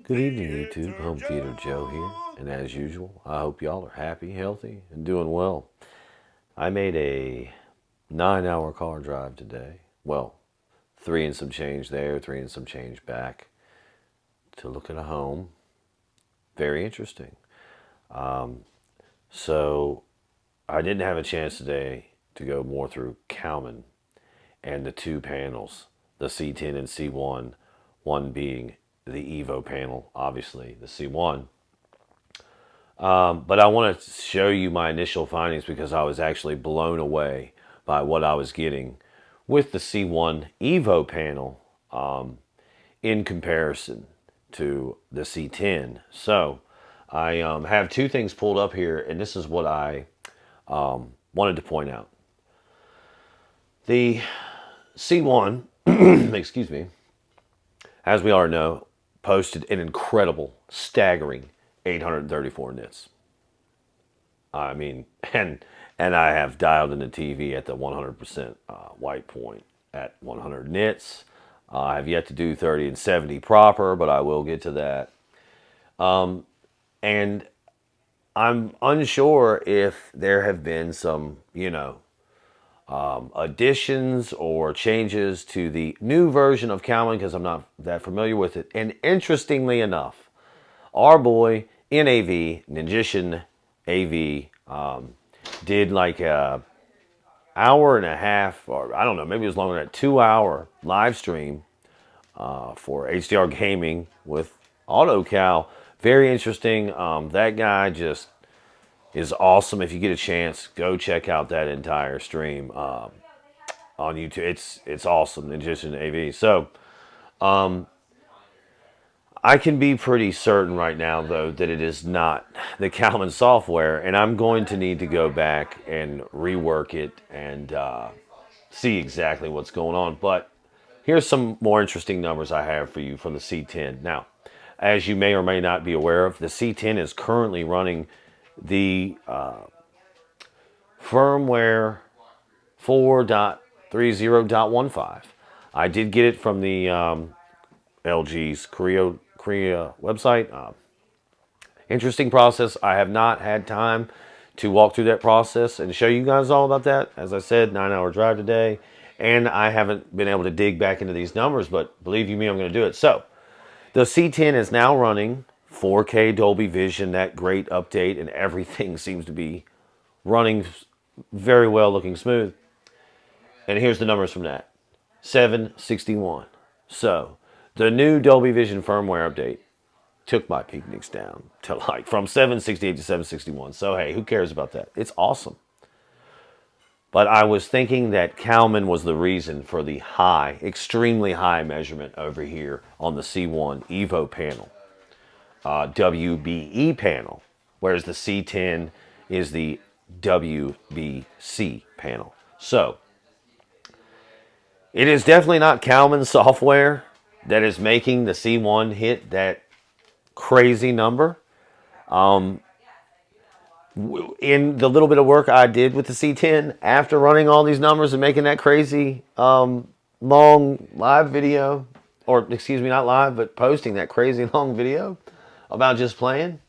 Good evening, YouTube. Home Theater Joe here, and as usual, I hope y'all are happy, healthy, and doing well. I made a 9-hour car drive today. Well, three and some change there, three and some change back to look at a home. Very interesting. So, I didn't have a chance today to go more through Kalman and the two panels, the C10 and C1, one being the Evo panel, obviously, the C1. But I want to show you my initial findings because I was actually blown away by what I was getting with the C1 Evo panel in comparison to the C10. So I have two things pulled up here, and this is what I wanted to point out. The C1, excuse me, as we all know, posted an incredible, staggering 834 nits. I mean, and I have dialed in the TV at the 100% white point at 100 nits. I have yet to do 30 and 70 proper, but I will get to that. And I'm unsure if there have been some, additions or changes to the new version of Kalman because I'm not that familiar with it. And interestingly enough, our boy NAV, Ninjician AV, did like a hour and a half, or I don't know, maybe it was longer than that, 2 hour live stream for HDR Gaming with AutoCal. Very interesting. That guy just is awesome. If you get a chance, go check out that entire stream on YouTube. It's awesome, Ninjician AV. So I can be pretty certain right now, though, that it is not the Kalman software, and I'm going to need to go back and rework it and see exactly what's going on. But here's some more interesting numbers I have for you from the C10. Now, as you may or may not be aware of, the C10 is currently running the firmware 4.30.15. I did get it from the LG's Korea website. Interesting process. I have not had time to walk through that process and show you guys all about that. As I said, 9-hour drive today, and I haven't been able to dig back into these numbers, but believe you me, I'm going to do it. So the C10 is now running 4K Dolby Vision, that great update, and everything seems to be running very well, looking smooth. And here's the numbers from that. 761. So the new Dolby Vision firmware update took my peaks down to like from 768 to 761. So hey, who cares about that? It's awesome. But I was thinking that Kalman was the reason for the high, extremely high measurement over here on the C1 Evo panel, WBE panel, whereas the C10 is the WBC panel. So it is definitely not Kalman software that is making the C1 hit that crazy number. In the little bit of work I did with the C10, after running all these numbers and making that crazy long live video, or excuse me, not live, but posting that crazy long video about just playing,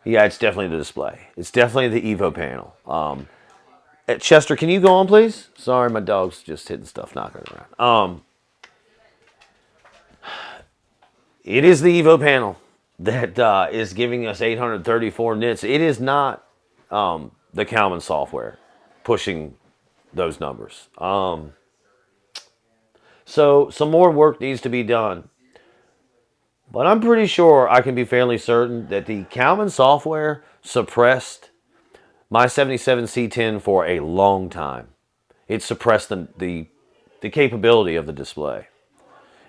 yeah, it's definitely the display. It's definitely the Evo panel. Chester, can you go on, please? Sorry, my dog's just hitting stuff, knocking around. It is the Evo panel that is giving us 834 nits. It is not the Kalman software pushing those numbers. So some more work needs to be done. But I'm pretty sure I can be fairly certain that the Kalman software suppressed my 77 C10 for a long time. It suppressed the capability of the display.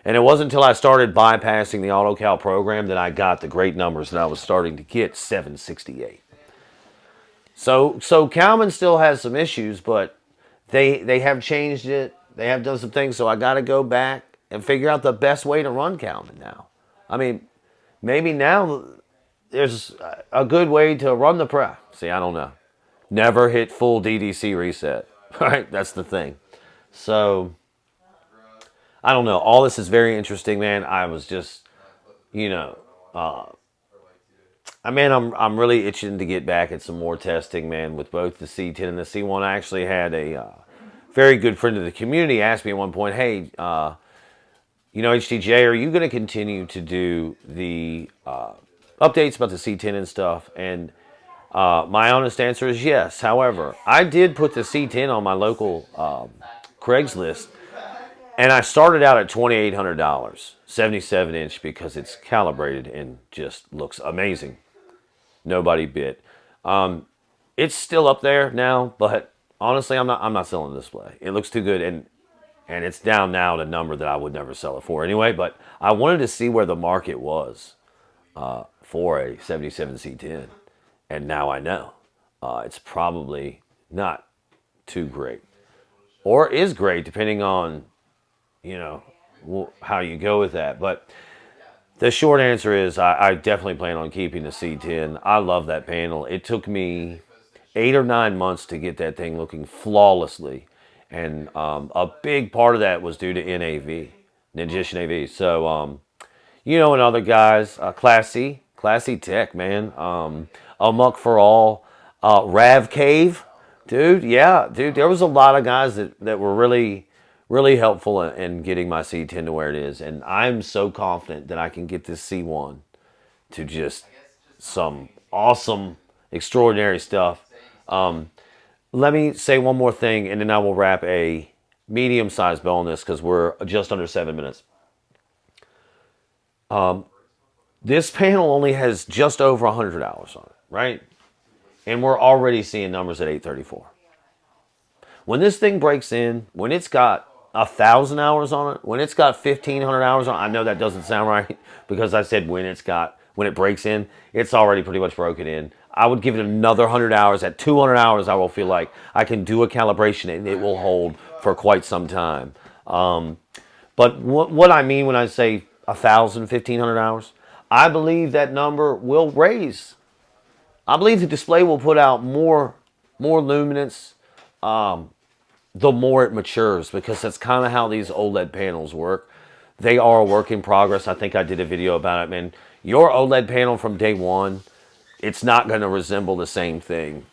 And it wasn't until I started bypassing the AutoCal program that I got the great numbers that I was starting to get 768. So Kalman still has some issues, but they have changed it. They have done some things, so I got to go back and figure out the best way to run Kalman now. I mean, maybe now there's a good way to run the prep. See, I don't know. Never hit full DDC reset, right? That's the thing. So I don't know. All this is very interesting, man. I was just you know, I'm really itching to get back at some more testing, man, with both the C10 and the C1. I actually had a very good friend of the community ask me at one point, hey, HTJ, are you going to continue to do the updates about the C10 and stuff? And my honest answer is yes. However, I did put the C10 on my local Craigslist, and I started out at $2,800, 77-inch, because it's calibrated and just looks amazing. Nobody bit. It's still up there now, but honestly, I'm not selling the display. It looks too good, and it's down now to a number that I would never sell it for anyway. But I wanted to see where the market was for a 77 C10, and now I know it's probably not too great, or is great depending on you know how you go with that. But the short answer is I definitely plan on keeping the C10. I love that panel. It took me 8 or 9 months to get that thing looking flawlessly. And a big part of that was due to NAV, Ninjition AV. So, and other guys, Classy Tech, man. Amok for All, Rav Cave, dude. Yeah, dude. There was a lot of guys that were really, really helpful in getting my C10 to where it is, and I'm so confident that I can get this C1 to just some awesome, extraordinary stuff. Let me say one more thing, and then I will wrap a medium-sized bow on this because we're just under 7 minutes. This panel only has just over 100 hours on it, right? And we're already seeing numbers at 834. When this thing breaks in, when it's got 1,000 hours on it, when it's got 1,500 hours on it, I know that doesn't sound right because I said when it breaks in, it's already pretty much broken in. I would give it another 100 hours. At 200 hours, I will feel like I can do a calibration and it will hold for quite some time. But what I mean when I say 1,000, 1,500 hours, I believe that number will raise. I believe the display will put out more luminance the more it matures, because that's kind of how these OLED panels work. They are a work in progress. I think I did a video about it, man. Your OLED panel from day one, it's not going to resemble the same thing,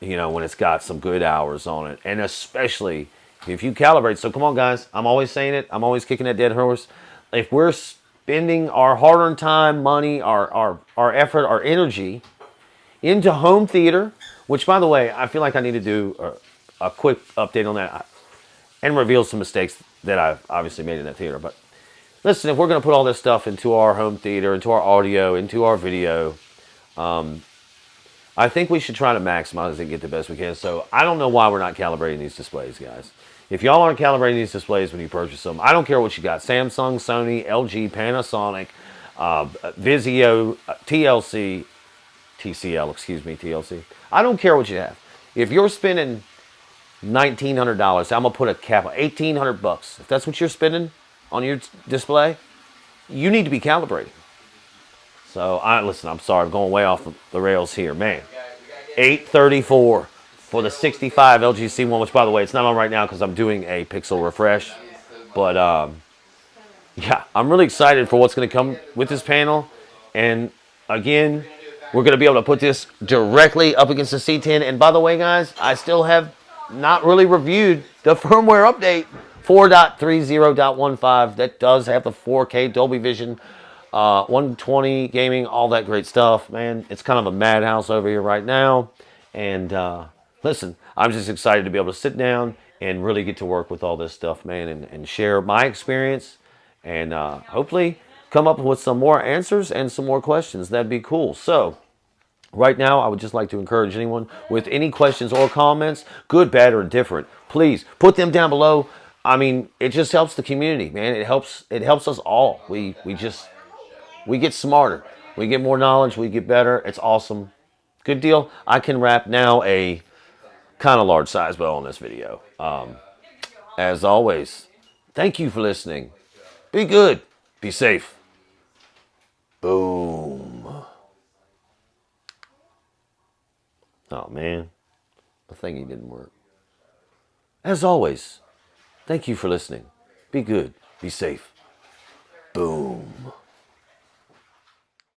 when it's got some good hours on it. And especially if you calibrate. So come on, guys. I'm always saying it. I'm always kicking that dead horse. If we're spending our hard-earned time, money, our effort, our energy into home theater, which, by the way, I feel like I need to do a quick update on that and reveal some mistakes that I've obviously made in that theater. But listen, if we're going to put all this stuff into our home theater, into our audio, into our video, I think we should try to maximize it and get the best we can. So I don't know why we're not calibrating these displays, guys. If y'all aren't calibrating these displays when you purchase them, I don't care what you got. Samsung, Sony, LG, Panasonic, Vizio, TLC, TCL, excuse me, TLC. I don't care what you have. If you're spending $1,900, I'm gonna put a cap on $1,800. If that's what you're spending on your display, you need to be calibrating. So listen. I'm sorry, I'm going way off the rails here, man. 834 for the 65 LG C1, which, by the way, it's not on right now because I'm doing a pixel refresh. But yeah, I'm really excited for what's going to come with this panel. And again, we're going to be able to put this directly up against the C10. And by the way, guys, I still have not really reviewed the firmware update 4.30.15 that does have the 4K Dolby Vision, 120 gaming, all that great stuff, man. It's kind of a madhouse over here right now. And listen, I'm just excited to be able to sit down and really get to work with all this stuff, man, and share my experience and hopefully come up with some more answers and some more questions. That'd be cool. So right now, I would just like to encourage anyone with any questions or comments, good, bad, or indifferent, please put them down below. I mean, it just helps the community, man. It helps us all. We get smarter. We get more knowledge. We get better. It's awesome. Good deal. I can wrap now a kind of large size bow on this video. As always, thank you for listening. Be good. Be safe. Boom. Oh, man. The thingy didn't work. As always, thank you for listening. Be good. Be safe. Boom.